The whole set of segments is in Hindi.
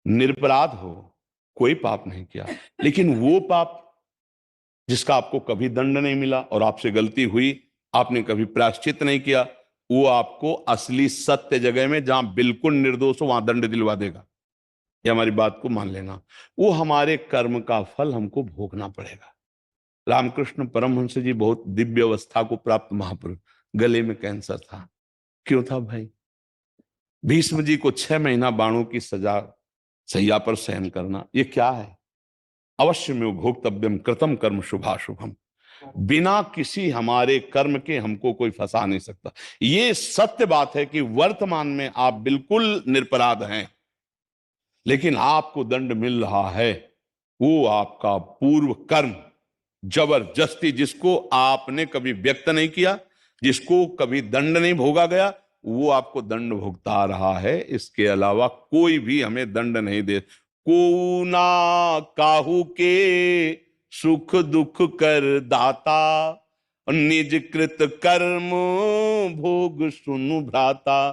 निरपराध हो, कोई पाप नहीं किया, लेकिन वो पाप जिसका आपको कभी दंड नहीं मिला और आपसे गलती हुई, आपने कभी प्रायश्चित नहीं किया, वो आपको असली सत्य जगह में जहां बिल्कुल निर्दोष हो वहां दंड दिलवा देगा। ये हमारी बात को मान लेना। वो हमारे कर्म का फल हमको भोगना पड़ेगा। रामकृष्ण परमहंस जी बहुत दिव्य अवस्था को प्राप्त महापुरुष, गले में कैंसर था। क्यों था भाई? भीष्म जी को 6 महीना बाणों की सजा सैया पर सहन करना, ये क्या है? अवश्य में भोक्तव्यम कृतम कर्म शुभाशुभम। बिना किसी हमारे कर्म के हमको कोई फंसा नहीं सकता। ये सत्य बात है कि वर्तमान में आप बिल्कुल निरपराध हैं, लेकिन आपको दंड मिल रहा है वो आपका पूर्व कर्म, जबरदस्ती, जिसको आपने कभी व्यक्त नहीं किया, जिसको कभी दंड नहीं भोगा गया, वो आपको दंड भुगता रहा है। इसके अलावा कोई भी हमें दंड नहीं दे। को ना काहू के सुख दुख कर दाता, निज कृत कर्म भोग सुनु भ्राता।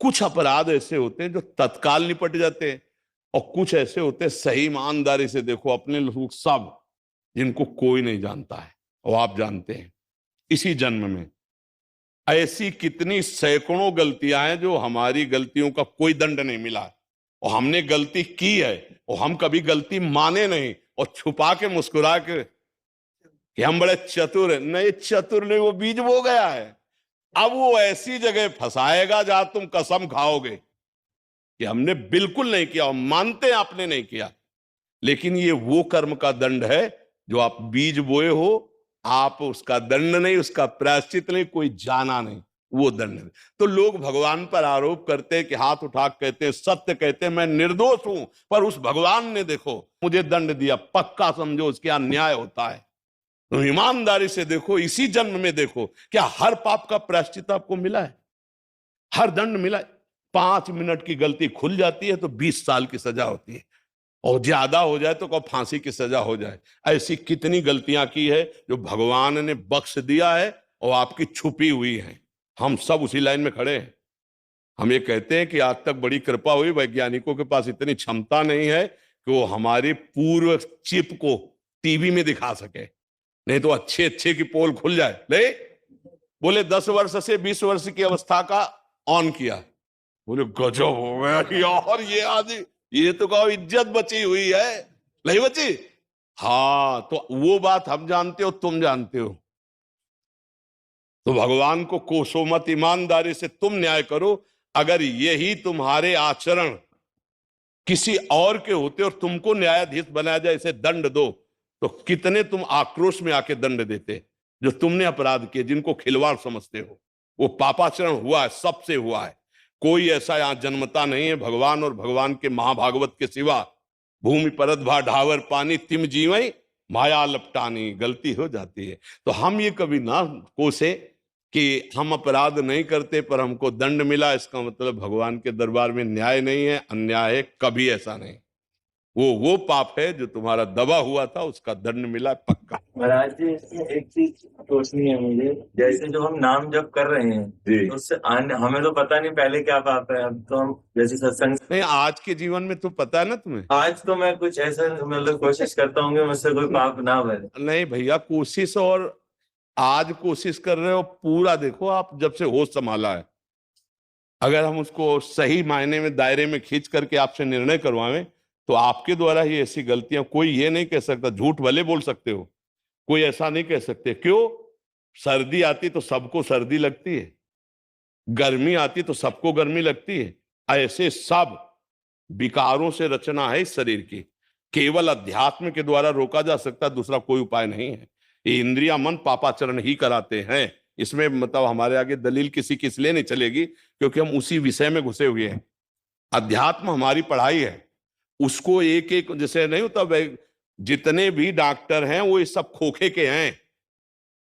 कुछ अपराध ऐसे होते हैं जो तत्काल निपट जाते हैं, और कुछ ऐसे होते हैं सही ईमानदारी से देखो अपने लोग सब, जिनको कोई नहीं जानता है और आप जानते हैं। इसी जन्म में ऐसी कितनी सैकड़ों गलतियां हैं जो हमारी गलतियों का कोई दंड नहीं मिला, और हमने गलती की है और हम कभी गलती माने नहीं और छुपा के मुस्कुरा के कि हम बड़े चतुर हैं। नहीं, चतुर नहीं, वो बीज बो गया है। अब वो ऐसी जगह फंसाएगा जहां तुम कसम खाओगे कि हमने बिल्कुल नहीं किया, और मानते हैं आपने नहीं किया, लेकिन ये वो कर्म का दंड है जो आप बीज बोए हो। आप उसका दंड नहीं, उसका प्रायश्चित नहीं, कोई जाना नहीं, वो दंड है। तो लोग भगवान पर आरोप करते हैं कि हाथ उठा कहते हैं, सत्य कहते हैं मैं निर्दोष हूं, पर उस भगवान ने देखो मुझे दंड दिया, पक्का समझो उसके यहां न्याय होता है। तो ईमानदारी से देखो, इसी जन्म में देखो, क्या हर पाप का प्रायश्चित आपको मिला है? हर दंड मिला है? 5 मिनट की गलती खुल जाती है तो 20 साल की सजा होती है, और ज्यादा हो जाए तो कब फांसी की सजा हो जाए। ऐसी कितनी गलतियां की है जो भगवान ने बख्श दिया है और आपकी छुपी हुई है। हम सब उसी लाइन में खड़े हैं। हम ये कहते हैं कि आज तक बड़ी कृपा हुई, वैज्ञानिकों के पास इतनी क्षमता नहीं है कि वो हमारी पूर्व चिप को टीवी में दिखा सके, नहीं तो अच्छे अच्छे की पोल खुल जाए। ले बोले 10 वर्ष से 20 वर्ष की अवस्था का ऑन किया, बोले गजब हो गया यार, ये आज ये तो कहो इज्जत बची हुई है, नहीं बची? हाँ, तो वो बात हम जानते हो, तुम जानते हो। तो भगवान को कोसो मत, ईमानदारी से तुम न्याय करो। अगर यही तुम्हारे आचरण किसी और के होते और तुमको न्यायाधीश बनाया जाए, इसे दंड दो, तो कितने तुम आक्रोश में आके दंड देते। जो तुमने अपराध किए, जिनको खिलवाड़ समझते हो, वो पापाचरण हुआ है, सबसे हुआ है। कोई ऐसा यहां जन्मता नहीं है भगवान और भगवान के महाभागवत के सिवा। भूमि परत भा ढावर पानी तिम जीवई माया लपटानी, गलती हो जाती है। तो हम ये कभी ना कोसे कि हम अपराध नहीं करते पर हमको दंड मिला, इसका मतलब भगवान के दरबार में न्याय नहीं है, अन्याय है। कभी ऐसा नहीं। वो पाप है जो तुम्हारा दबा हुआ था, उसका दंड मिला पक्का। महाराज जी, इसमें एक चीज सोचनी है मुझे, जैसे जो हम नाम जप कर रहे हैं जी, तो उससे हमें तो पता नहीं पहले क्या पाप है। अब तो हम जैसे सत्संग नहीं, आज के जीवन में तो पता है ना तुम्हें। आज तो मैं कुछ ऐसा मतलब कोशिश करता हूँ कि मुझसे कोई पाप ना बने। नहीं भैया, कोशिश, और आज कोशिश कर रहे हो पूरा, देखो आप जब से होश संभाला है, अगर हम उसको सही मायने में दायरे में खींच करके आपसे निर्णय करवाएं, तो आपके द्वारा ही ऐसी गलतियां कोई ये नहीं कह सकता। झूठ भले बोल सकते हो, कोई ऐसा नहीं कह सकते। क्यों? सर्दी आती तो सबको सर्दी लगती है, गर्मी आती तो सबको गर्मी लगती है। ऐसे सब विकारों से रचना है इस शरीर की, केवल अध्यात्म के द्वारा रोका जा सकता, दूसरा कोई उपाय नहीं है। ये इंद्रिया मन पापाचरण ही कराते हैं। इसमें मतलब हमारे आगे दलील किसी की इसलिए नहीं चलेगी क्योंकि हम उसी विषय में घुसे हुए हैं। अध्यात्म हमारी पढ़ाई है, उसको एक एक जैसे नहीं होता, जितने भी डॉक्टर हैं वो ये सब खोखे के हैं,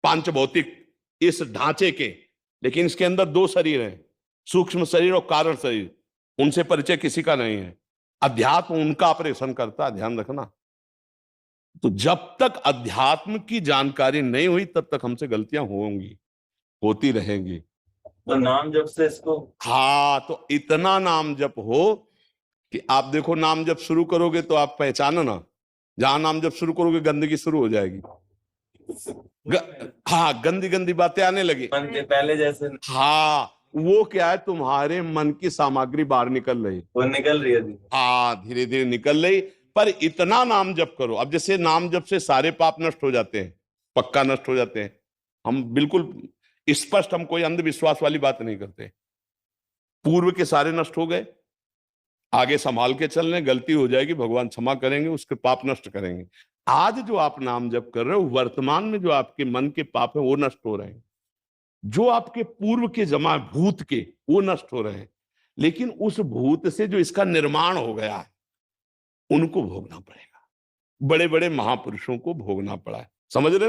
पांच भौतिक इस ढांचे के, लेकिन इसके अंदर दो शरीर हैं, सूक्ष्म शरीर और कारण शरीर। उनसे परिचय किसी का नहीं है। अध्यात्म उनका ऑपरेशन करता है, ध्यान रखना। तो जब तक अध्यात्म की जानकारी नहीं हुई तब तक हमसे गलतियां होंगी, होती रहेंगी। तो नाम जप से इसको हाँ, तो इतना नाम जप हो कि आप देखो नाम जब शुरू करोगे तो आप पहचानो ना, जहां नाम जब शुरू करोगे गंदगी शुरू हो जाएगी। हाँ, गंदी गंदी बातें आने लगी। मन के पहले जैसे हाँ, वो क्या है, तुम्हारे मन की सामग्री बाहर निकल रही। वो निकल रही है अभी। हाँ, धीरे धीरे निकल रही। पर इतना नाम जप करो, अब जैसे नाम जप से सारे पाप नष्ट हो जाते हैं, पक्का नष्ट हो जाते हैं। हम बिल्कुल स्पष्ट, हम कोई अंधविश्वास वाली बात नहीं करते। पूर्व के सारे नष्ट हो गए, आगे संभाल के चल रहे, गलती हो जाएगी भगवान क्षमा करेंगे, उसके पाप नष्ट करेंगे। आज जो आप नाम जप कर रहे हो, वर्तमान में जो आपके मन के पाप है वो नष्ट हो रहे हैं, जो आपके पूर्व के जमा भूत के वो नष्ट हो रहे हैं। लेकिन उस भूत से जो इसका निर्माण हो गया है उनको भोगना पड़ेगा। बड़े बड़े महापुरुषों को भोगना पड़ा है, समझ रहे हैं?